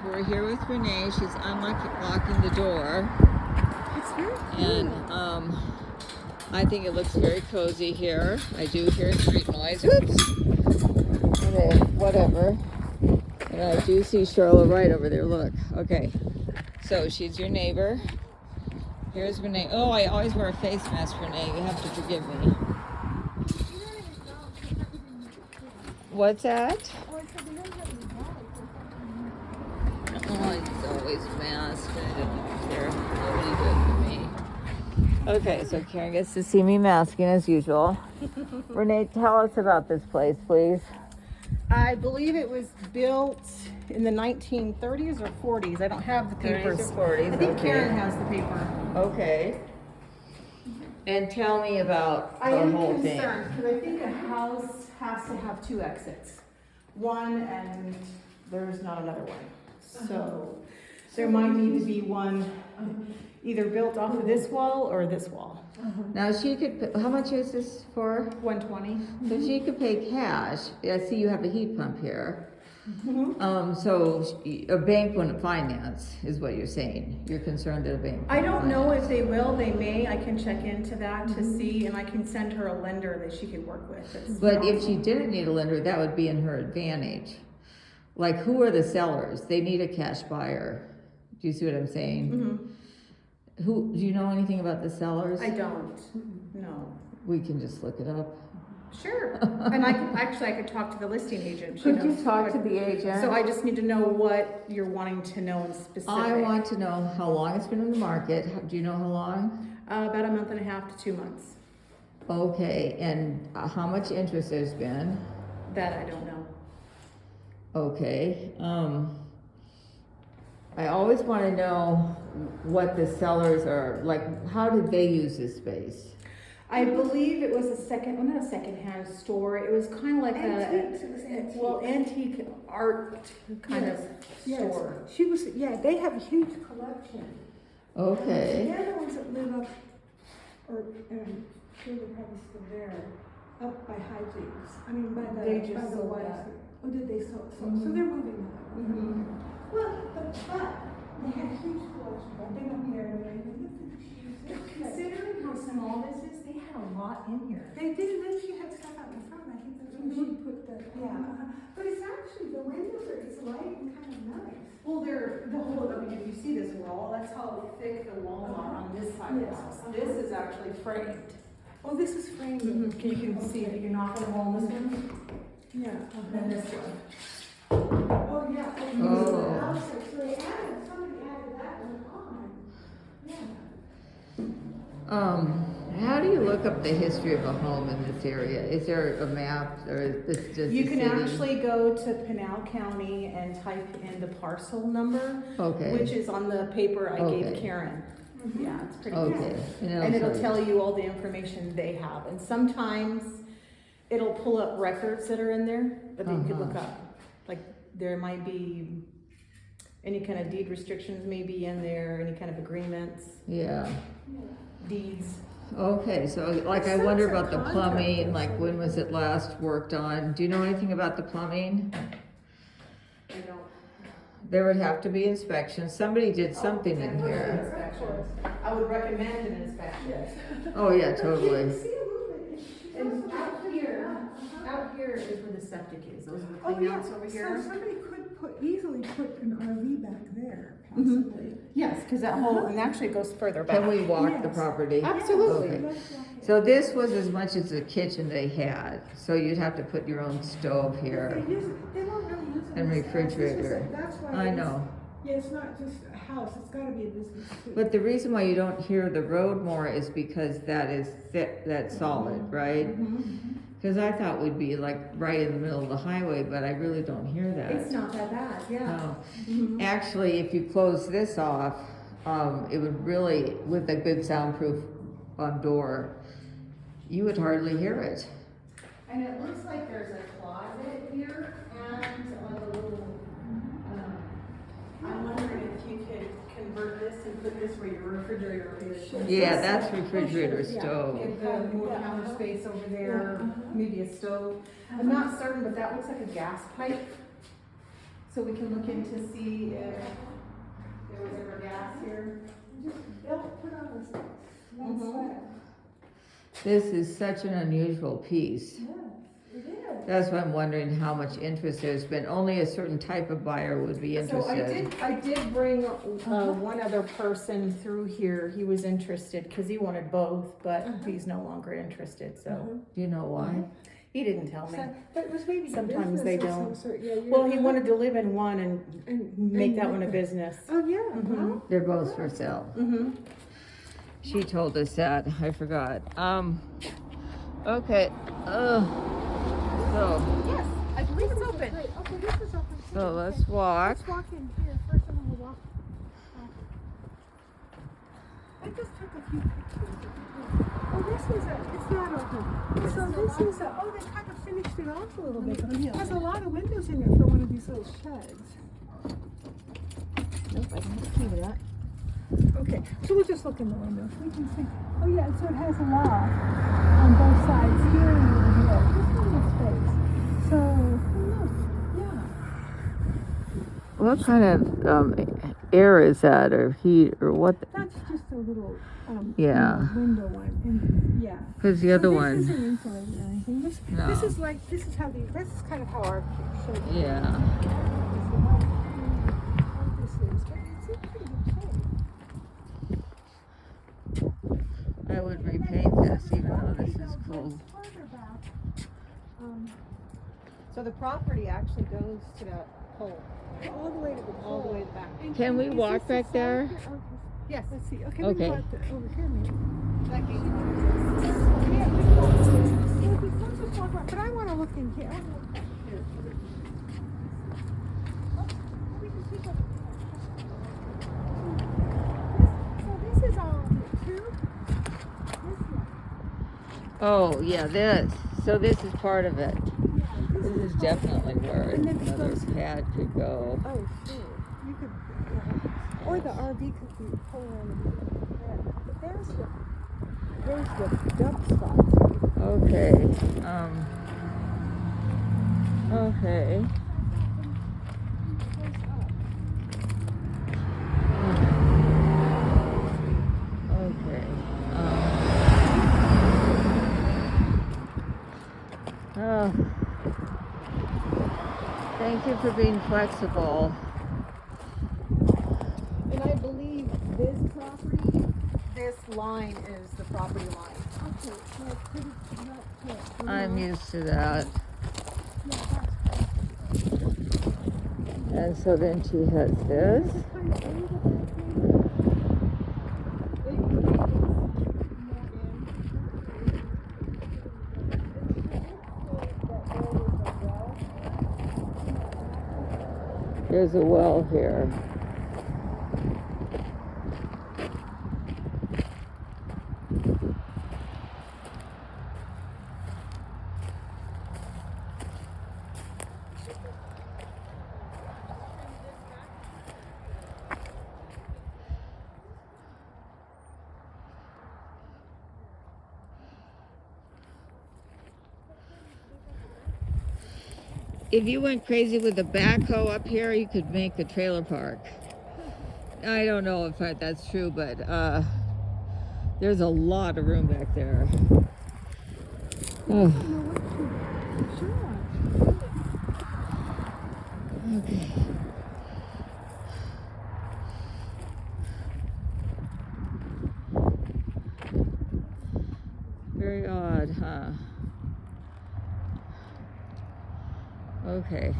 We're here with Renee. She's unlocking the door. It's very cool. And I think it looks very cozy here. I do hear street noise. Oops. Okay, whatever. And I do see Charlotte right over there. Look. Okay. So she's your neighbor. Here's Renee. Oh, I always wear a face mask, Renee. You have to forgive me. What's that? Oh, he's always masked. I don't care. Nobody good for me. Okay, so Karen gets to see me masking as usual. Renee, tell us about this place, please. I believe it was built in the 1930s or 40s. I don't have the papers. 30s or 40s. I think okay. Karen has the paper. Okay. And tell me about I the am whole thing. concerned because I think a house has to have two exits. One and there's not another one. So there might need to be one either built off of this wall or this wall. Now she could. How much is this for? 120. So she could pay cash. I see you have a heat pump here. Mm-hmm. So a bank wouldn't finance, is what you're saying. You're concerned that a bank. I don't know if they will. They may. I can check into that to see, and I can send her a lender that she could work with. But if she didn't need a lender, that would be in her advantage. Like, who are the sellers? They need a cash buyer. Do you see what I'm saying? Mm-hmm. Do you know anything about the sellers? I don't. No. We can just look it up. Sure. And I could talk to the listing agent. She Could you knows talk what- to the agent? So I just need to know what you're wanting to know in specific. I want to know how long it's been in the market. Do you know how long? About a month and a half to 2 months. Okay, and how much interest there's been? That I don't know. Okay, I always want to know what the sellers are, like, how did they use this space? I believe it was a not a secondhand store. It was kind of like Antiques, it was antique. antique art kind of store. She was, they have a huge collection. Okay, They're the ones that live up, or, they were probably still there, up by Hijinks. I mean, by the, They just by the sold White. that. Oh, did they sell? So Mhm. they're moving now. Mhm. Well, but they had a huge collection. I've been up there and they look at the huge. Considering how small this is, they had a lot in here. They did, and then she had stuff out in front. I think that's where she put the, But it's actually, the windows are, it's light and kind of nice. Well, they're the whole. I mean, if you see this wall, that's how thick the walls are on this side of the Yes. house. This is actually framed. Oh, this is framed. You can see if you knock on the wall on this one, Yeah. and this one. Oh, yeah. Oh. So they added, somebody added that one on. Yeah. How do you look up the history of a home in this area? Is there a map, or is this just You the can city? actually go to Pinal County and type in the parcel number, Okay. which is on the paper I Okay. gave Karen. Yeah, it's pretty Okay. good. And it'll you. tell you all the information they have. And sometimes it'll pull up records that are in there that you could look up. Like there might be any kind of deed restrictions maybe in there, any kind of agreements, Yeah. deeds. Okay, so like I wonder about the plumbing, like when was it last worked on? Do you know anything about the plumbing? I don't. There would have to be inspections. Somebody did something in And here. inspections. I would recommend an inspection. Oh, yeah, totally. See a movement. And out here is where the septic is. Those are the Oh, yeah. cleanouts over here. So somebody could easily put an RV back there, possibly. Yes, because that whole, and actually it goes further back. Can we walk the Yes. property? Absolutely. Okay. Let's walk it. So this was as much as the kitchen they had, so you'd have to put your own stove here They use it, they don't really use it. and as a house. This was refrigerator. That's why. I it's- know. Yeah, it's not just a house, it's gotta be a business too. But the reason why you don't hear the road more is because that is thick, that's solid, right? Because I thought we'd be like right in the middle of the highway, but I really don't hear that. It's not that bad, yeah. No. Actually, if you close this off, it would really, with a good soundproof door, you would hardly hear it. And it looks like there's a closet here and like a little, I'm wondering if you could convert this and put this where your refrigerator is. Yeah, that's refrigerator stove. Give the more counter space over there, maybe a stove. I'm not certain, but that looks like a gas pipe. So we can look in to see if there was ever gas here. Just built, put on a slab. Mhm. This is such an unusual piece. Yes, it is. That's why I'm wondering how much interest there's been. Only a certain type of buyer would be So interested. I did bring one other person through here. He was interested because he wanted both, but he's no longer interested, so. Do you know why? He didn't tell me. But it was maybe Sometimes they business of some don't. sort. Yeah, you're- Well, he wanted to live in one and And make that make one a it- business. Oh, yeah, Mhm. well, They're both for sale. Mm-hmm. She told us that. I forgot. Okay. So Yes, I believe it's open. great. Okay, this is open. too. so let's Okay. walk. Let's walk in here first and then we'll walk. I just took a few pictures. Oh, this is it's not open. So this is oh, they kind of finished it off a little bit. It has a lot of windows in it for one of these little sheds. Nope, I don't see that. Okay, so we'll just look in the windows. We can see. Oh yeah, so it has a loft on both sides here and over here. Just a little space. So, look, yeah. What kind of air is that, or heat, or what? That's just a little Yeah. window one. And yeah. Because the other So this one. isn't insulated or anything. This No. this is like this is kind of how our show. Yeah. This is, but it's in pretty good shape. I would repaint this, even though this is cool. Further back, So the property actually goes to that pole, all the way to the all the pole. way to the back. And Can we is walk this the back side there? here? Okay. Yes. Let's see. Okay, Okay. we walk over here maybe. That gate. Yeah, we walk. Well, let's just walk around. But I want to look in here. I wanna look back here. Oh, we can see what- So this is all of it too? This one. Oh, yeah, this. So this is part of it. Yeah, This is part of it. definitely where And then it another goes- pad could go. Oh, sure. You could, yeah. Or the RV could be pulled on there. But there's the dump spot. Okay. Okay. Okay. Oh. Thank you for being flexible. And I believe this property, this line is the property line. Okay, so I put it not to. I'm used to that. And so then she has this. There's a well here. If you went crazy with the backhoe up here, you could make the trailer park. I don't know if that's true, but there's a lot of room back there. Oh. Okay. Very odd, huh? Okay.